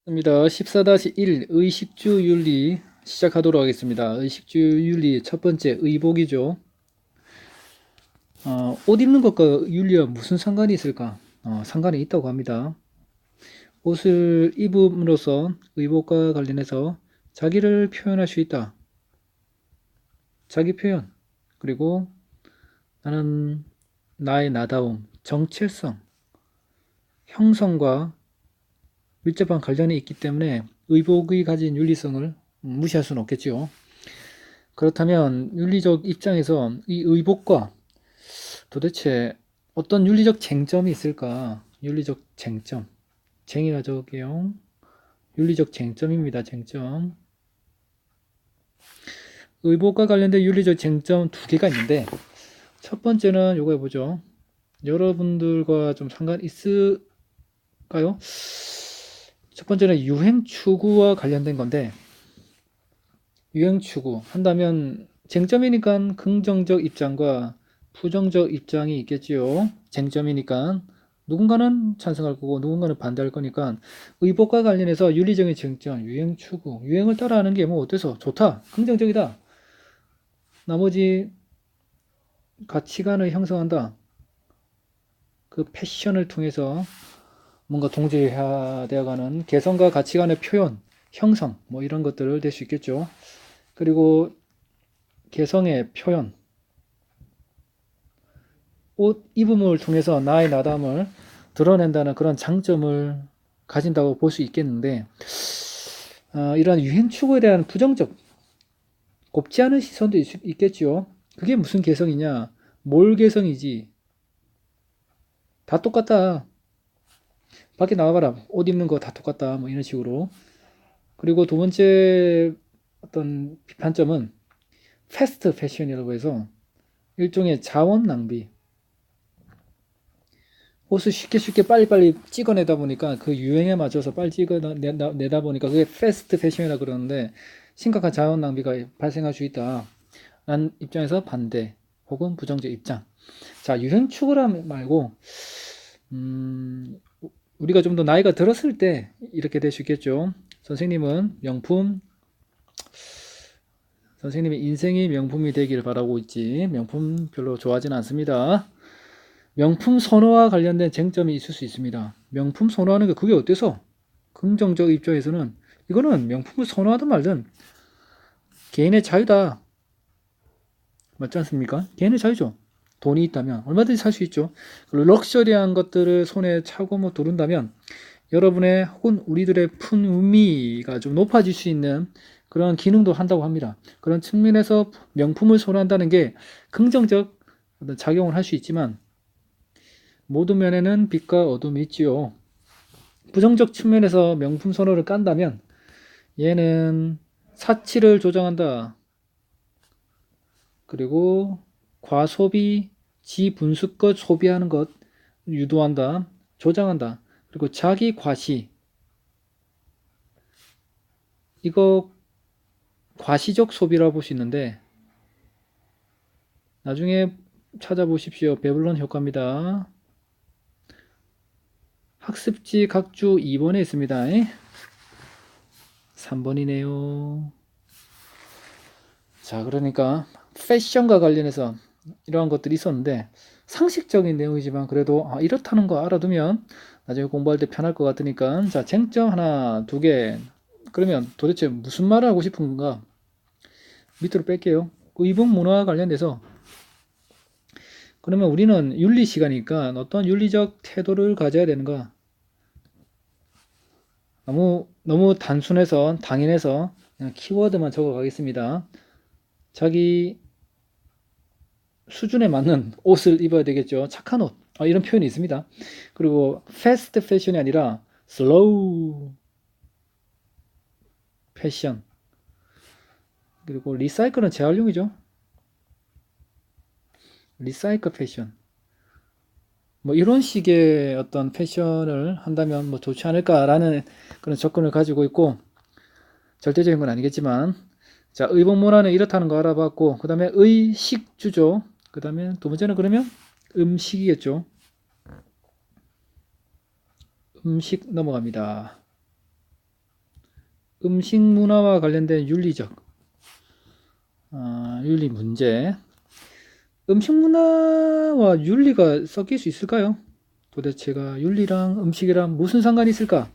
입니다. 14-1 의식주 윤리 시작하도록 하겠습니다. 의식주 윤리 첫 번째 의복이죠. 옷 입는 것과 윤리와 무슨 상관이 있을까? 상관이 있다고 합니다. 옷을 입음으로써 의복과 관련해서 자기를 표현할 수 있다. 자기 표현, 그리고 나는 나의 나다움, 정체성, 형성과 밀접한 관련이 있기 때문에 의복이 가진 윤리성을 무시할 수는 없겠지요. 그렇다면 윤리적 입장에서 이 의복과 도대체 어떤 윤리적 쟁점이 있을까? 윤리적 쟁점. 쟁이라 적게요. 윤리적 쟁점입니다. 쟁점. 의복과 관련된 윤리적 쟁점 두 개가 있는데 첫 번째는 요거 해보죠. 여러분들과 좀 상관 있을까요? 첫 번째는 유행 추구와 관련된 건데 유행 추구 한다면 쟁점이니까 긍정적 입장과 부정적 입장이 있겠지요. 쟁점이니까 누군가는 찬성할 거고 누군가는 반대할 거니까 의복과 관련해서 윤리적인 쟁점, 유행 추구, 유행을 따라하는 게 뭐 어때서 좋다, 긍정적이다. 나머지 가치관을 형성한다. 그 패션을 통해서 뭔가 동질화되어가는 개성과 가치관의 표현, 형성 뭐 이런 것들을 낼 수 있겠죠. 그리고 개성의 표현, 옷 입음을 통해서 나의 나담을 드러낸다는 그런 장점을 가진다고 볼 수 있겠는데 이러한 유행 추구에 대한 부정적, 곱지 않은 시선도 있겠죠. 그게 무슨 개성이냐? 뭘 개성이지? 다 똑같다. 밖에 나와봐라. 옷 입는 거 다 똑같다. 뭐 이런 식으로. 그리고 두 번째 어떤 비판점은 패스트 패션이라고 해서 일종의 자원 낭비. 옷을 쉽게 빨리빨리 찍어내다 보니까 그 유행에 맞춰서 빨리 찍어내다 보니까 그게 패스트 패션이라 그러는데 심각한 자원 낭비가 발생할 수 있다. 라는 입장에서 반대 혹은 부정적 입장. 자, 유행 추구라 말고 우리가 좀 더 나이가 들었을 때 이렇게 될 수 있겠죠. 선생님은 명품, 선생님의 인생이 명품이 되기를 바라고 있지 명품 별로 좋아하지는 않습니다. 명품 선호와 관련된 쟁점이 있을 수 있습니다. 명품 선호하는 게 그게 어때서? 긍정적 입장에서는 이거는 명품을 선호하든 말든 개인의 자유다. 맞지 않습니까? 개인의 자유죠. 돈이 있다면 얼마든지 살 수 있죠. 럭셔리한 것들을 손에 차고 뭐 두른다면 여러분의 혹은 우리들의 품위가 좀 높아질 수 있는 그런 기능도 한다고 합니다. 그런 측면에서 명품을 선호한다는 게 긍정적 작용을 할 수 있지만 모든 면에는 빛과 어둠이 있지요. 부정적 측면에서 명품 선호를 깐다면 얘는 사치를 조장한다. 그리고 과소비, 지분수껏 소비하는 것 유도한다. 조장한다. 그리고 자기 과시. 이거 과시적 소비라고 볼 수 있는데 나중에 찾아보십시오. 베블론 효과입니다. 학습지 각주 2번에 있습니다. 3번이네요. 자, 그러니까 패션과 관련해서 이러한 것들이 있었는데 상식적인 내용이지만 그래도 이렇다는 거 알아두면 나중에 공부할 때 편할 것 같으니까 자, 쟁점 하나, 두 개. 그러면 도대체 무슨 말을 하고 싶은 건가? 밑으로 뺄게요. 의복 문화와 관련돼서 그러면 우리는 윤리 시간이니까 어떤 윤리적 태도를 가져야 되는가? 너무 단순해서 당연해서 그냥 키워드만 적어 가겠습니다. 자기 수준에 맞는 옷을 입어야 되겠죠. 착한 옷. 이런 표현이 있습니다. 그리고 패스트 패션이 아니라 슬로우 패션. 그리고 리사이클은 재활용이죠. 리사이클 패션. 뭐 이런 식의 어떤 패션을 한다면 뭐 좋지 않을까라는 그런 접근을 가지고 있고 절대적인 건 아니겠지만 자, 의복 문화는 이렇다는 거 알아봤고 그 다음에 의식주죠. 그 다음에 두 번째는 그러면 음식이겠죠. 음식 넘어갑니다. 음식 문화와 관련된 윤리적 윤리 문제. 음식 문화와 윤리가 섞일 수 있을까요? 도대체가 윤리랑 음식이랑 무슨 상관이 있을까?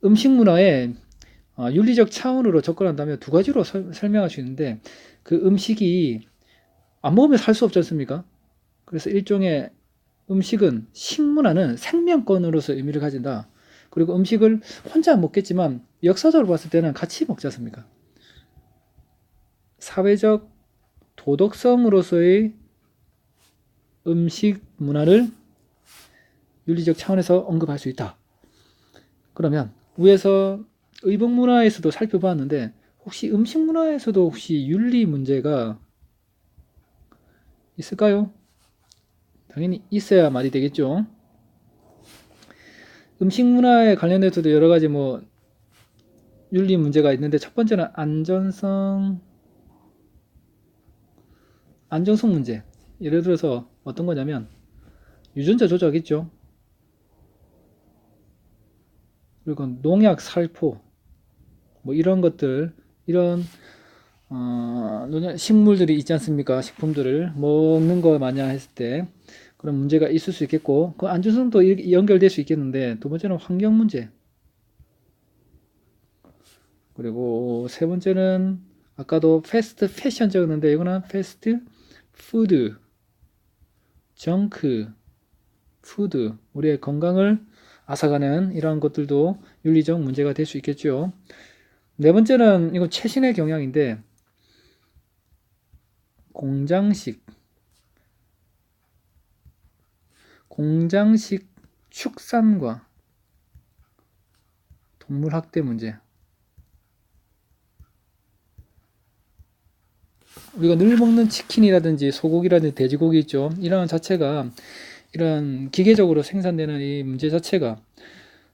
음식 문화에 윤리적 차원으로 접근한다면 두 가지로 설명할 수 있는데, 그 음식이 안 먹으면 살 수 없지 않습니까? 그래서 일종의 음식은, 식문화는 생명권으로서 의미를 가진다. 그리고 음식을 혼자 먹겠지만 역사적으로 봤을 때는 같이 먹지 않습니까? 사회적 도덕성으로서의 음식 문화를 윤리적 차원에서 언급할 수 있다. 그러면 위에서 의복 문화에서도 살펴봤는데, 혹시 음식 문화에서도 혹시 윤리 문제가 있을까요? 당연히 있어야 말이 되겠죠. 음식 문화에 관련해서도 여러 가지 윤리 문제가 있는데, 첫 번째는 안전성 문제. 예를 들어서 어떤 거냐면 유전자 조작이죠. 그리고 농약 살포 이런 것들, 이런 식물들이 있지 않습니까? 식품들을 먹는 거 마냥 했을 때 그런 문제가 있을 수 있겠고, 그 안전성도 연결될 수 있겠는데, 두 번째는 환경 문제. 그리고 세 번째는 아까도 패스트 패션 적었는데, 이거는 패스트 푸드, 정크 푸드, 우리의 건강을 앗아가는 이러한 것들도 윤리적 문제가 될 수 있겠죠. 네 번째는 이거 최신의 경향인데, 공장식 축산과 동물 학대 문제. 우리가 늘 먹는 치킨이라든지 소고기라든지 돼지고기 있죠. 이런 자체가, 이런 기계적으로 생산되는 이 문제 자체가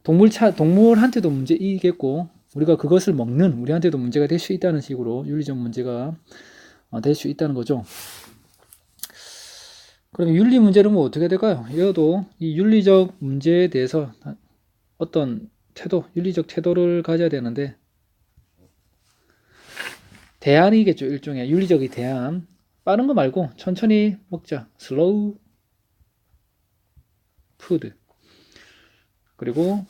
동물한테도 문제이겠고, 우리가 그것을 먹는 우리한테도 문제가 될 수 있다는 식으로 윤리적 문제가 될 수 있다는 거죠. 그러면 윤리 문제는 어떻게 될까요? 이것도 이 윤리적 문제에 대해서 어떤 태도, 윤리적 태도를 가져야 되는데, 대안이겠죠. 일종의 윤리적인 대안. 빠른 거 말고 천천히 먹자. 슬로우 푸드. 그리고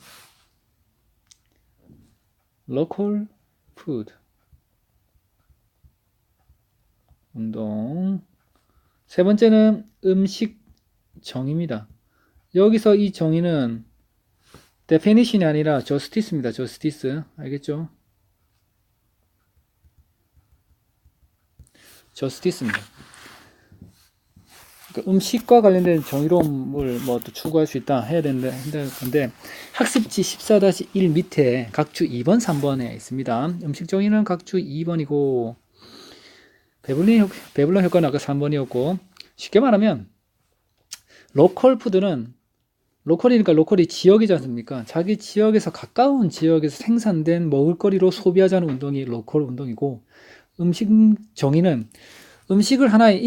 로컬 푸드. 운동. 세 번째는 음식 정의입니다. 여기서 이 정의는 definition이 아니라 justice입니다. justice. 알겠죠? justice입니다. 그러니까 음식과 관련된 정의로움을 또 추구할 수 있다 해야 되는데, 학습지 14-1 밑에 각주 2번, 3번에 있습니다. 음식 정의는 각주 2번이고, 배불러 효과는 아까 3번이었고, 쉽게 말하면 로컬 푸드는, 로컬이니까 로컬이 지역이지 않습니까? 자기 지역에서, 가까운 지역에서 생산된 먹을거리로 소비하자는 운동이 로컬 운동이고, 음식 정의는 음식을 하나의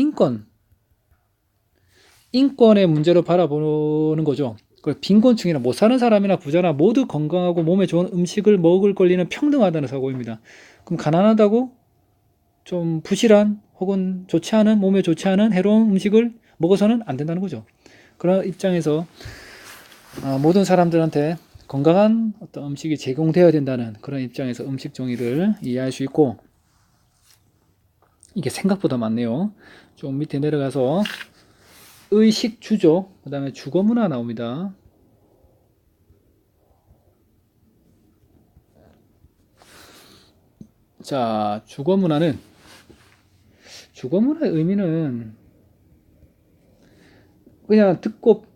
인권의 문제로 바라보는 거죠. 빈곤층이나 못 사는 사람이나 부자나 모두 건강하고 몸에 좋은 음식을 먹을 권리는 평등하다는 사고입니다. 그럼 가난하다고 좀 부실한 혹은 좋지 않은, 몸에 좋지 않은 해로운 음식을 먹어서는 안 된다는 거죠. 그런 입장에서 모든 사람들한테 건강한 어떤 음식이 제공되어야 된다는 그런 입장에서 음식 정의를 이해할 수 있고, 이게 생각보다 많네요. 좀 밑에 내려가서 의식 주조, 그 다음에 주거 문화 나옵니다. 자, 주거 문화의 의미는 그냥 듣고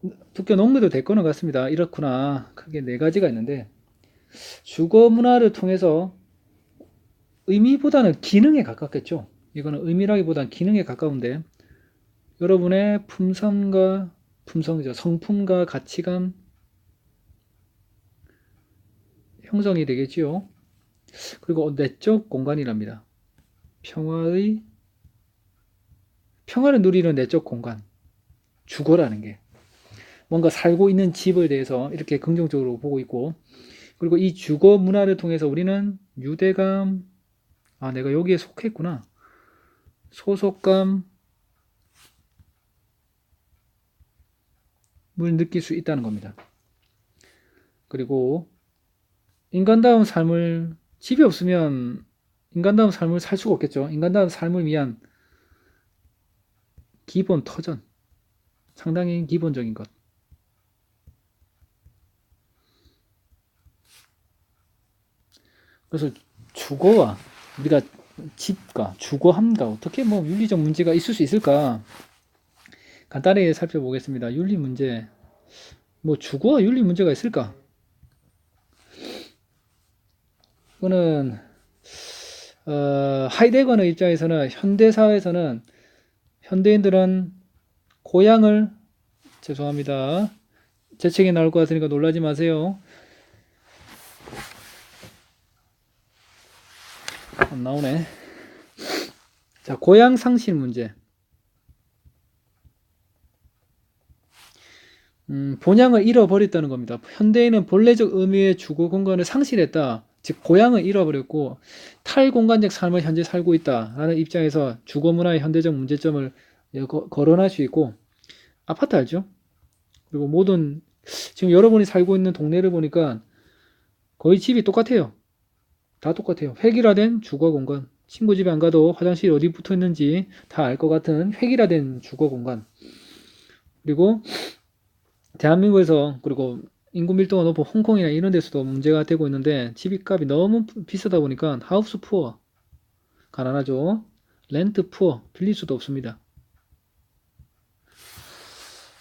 넘겨도 될 거는 같습니다. 이렇구나. 크게 네 가지가 있는데, 주거 문화를 통해서 의미보다는 기능에 가깝겠죠. 이거는 의미라기보다는 기능에 가까운데, 여러분의 품성이죠. 성품과 가치관 형성이 되겠지요. 그리고 내적 공간이랍니다. 평화를 누리는 내적 공간. 주거라는 게 뭔가 살고 있는 집에 대해서 이렇게 긍정적으로 보고 있고, 그리고 이 주거 문화를 통해서 우리는 유대감, 내가 여기에 속했구나. 소속감을 느낄 수 있다는 겁니다. 그리고 인간다운 삶을, 집이 없으면 인간다운 삶을 살 수가 없겠죠. 인간다운 삶을 위한 기본 터전, 상당히 기본적인 것. 그래서 주거와 우리가 집과 주거함과 어떻게 뭐 윤리적 문제가 있을 수 있을까? 간단히 살펴보겠습니다. 윤리 문제. 뭐 주거와 윤리 문제가 있을까? 이거는 하이데거의 입장에서는 현대 사회에서는 현대인들은 고향을, 죄송합니다. 제 책에 나올 것 같으니까 놀라지 마세요. 안 나오네. 자, 고향 상실 문제. 본향을 잃어버렸다는 겁니다. 현대인은 본래적 의미의 주거 공간을 상실했다. 즉 고향을 잃어버렸고 탈공간적 삶을 현재 살고 있다라는 입장에서 주거 문화의 현대적 문제점을 거론할 수 있고, 아파트 알죠? 그리고 모든 지금 여러분이 살고 있는 동네를 보니까 거의 집이 똑같아요. 다 똑같아요. 획일화된 주거 공간. 친구 집에 안 가도 화장실이 어디 붙어 있는지 다 알 것 같은 획일화된 주거 공간. 그리고 대한민국에서, 그리고 인구 밀도가 높은 홍콩이나 이런 데서도 문제가 되고 있는데 집값이 너무 비싸다 보니까 하우스 푸어, 가난하죠. 렌트 푸어, 빌릴 수도 없습니다.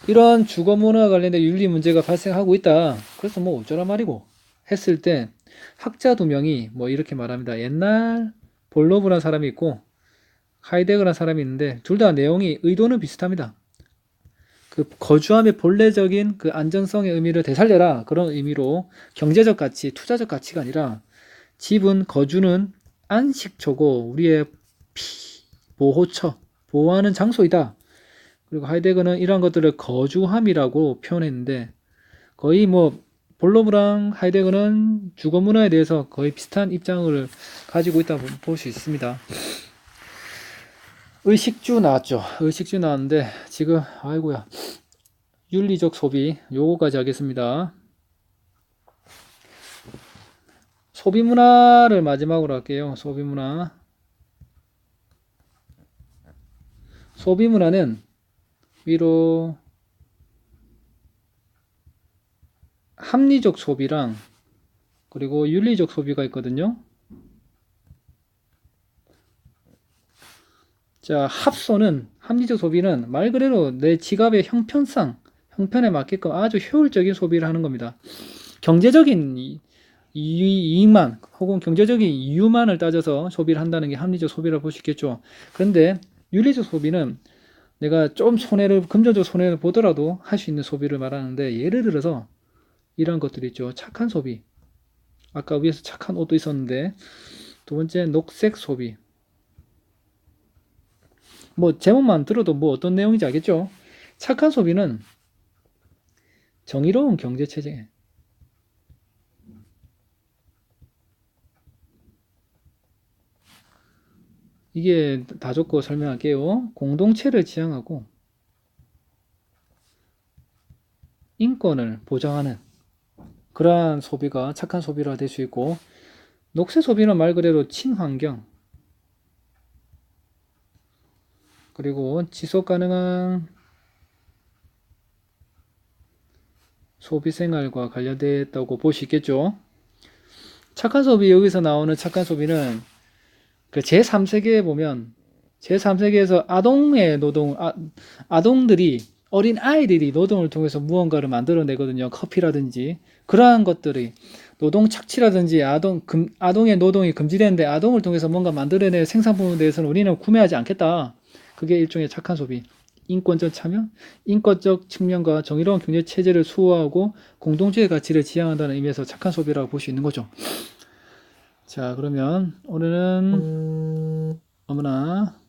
이런 주거 문화와 관련된 윤리 문제가 발생하고 있다. 그래서 뭐 어쩌란 말이고 했을 때 학자 두 명이 뭐 이렇게 말합니다. 옛날 볼로브라는 사람이 있고 하이데거라는 사람이 있는데 둘 다 내용이 의도는 비슷합니다. 그 거주함의 본래적인 그 안정성의 의미를 되살려라, 그런 의미로 경제적 가치, 투자적 가치가 아니라 집은, 거주는 안식처고 우리의 보호처, 보호하는 장소이다. 그리고 하이데거는 이러한 것들을 거주함이라고 표현했는데 거의 뭐 볼로브랑 하이데거는 주거 문화에 대해서 거의 비슷한 입장을 가지고 있다고 볼 수 있습니다. 의식주 나왔죠. 의식주 나왔는데 지금 아이고야, 윤리적 소비 요거까지 하겠습니다. 소비 문화를 마지막으로 할게요. 소비 문화. 소비 문화는 위로 합리적 소비랑 그리고 윤리적 소비가 있거든요. 자, 합리적 소비는 말 그대로 내 지갑의 형편에 맞게끔 아주 효율적인 소비를 하는 겁니다. 경제적인 이익만 혹은 경제적인 이유만을 따져서 소비를 한다는 게 합리적 소비라고 볼 수 있겠죠. 그런데 윤리적 소비는 내가 좀 금전적 손해를 보더라도 할 수 있는 소비를 말하는데, 예를 들어서 이런 것들이 있죠. 착한 소비. 아까 위에서 착한 옷도 있었는데, 두 번째 녹색 소비. 뭐 제목만 들어도 뭐 어떤 내용인지 알겠죠? 착한 소비는 정의로운 경제 체제. 이게 다 적고 설명할게요. 공동체를 지향하고 인권을 보장하는 그러한 소비가 착한 소비가 될 수 있고, 녹색 소비는 말 그대로 친환경, 그리고 지속 가능한 소비 생활과 관련됐다고 볼 수 있겠죠. 착한 소비, 여기서 나오는 착한 소비는 그 제3세계에 보면 제3세계에서 아동들이, 어린 아이들이 노동을 통해서 무언가를 만들어내거든요. 커피라든지 그러한 것들이 노동 착취라든지 아동의 노동이 금지되는데 아동을 통해서 뭔가 만들어낼 생산품에 대해서는 우리는 구매하지 않겠다. 그게 일종의 착한 소비. 인권적 참여, 인권적 측면과 정의로운 경제 체제를 수호하고 공동체의 가치를 지향한다는 의미에서 착한 소비라고 볼 수 있는 거죠. 자, 그러면 오늘은 어머나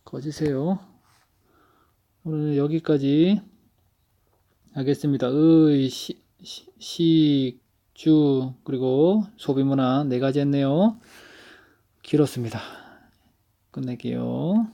꺼지세요. 오늘은 여기까지 하겠습니다. 주, 그리고 소비 문화 네 가지 했네요. 길었습니다. 끝낼게요.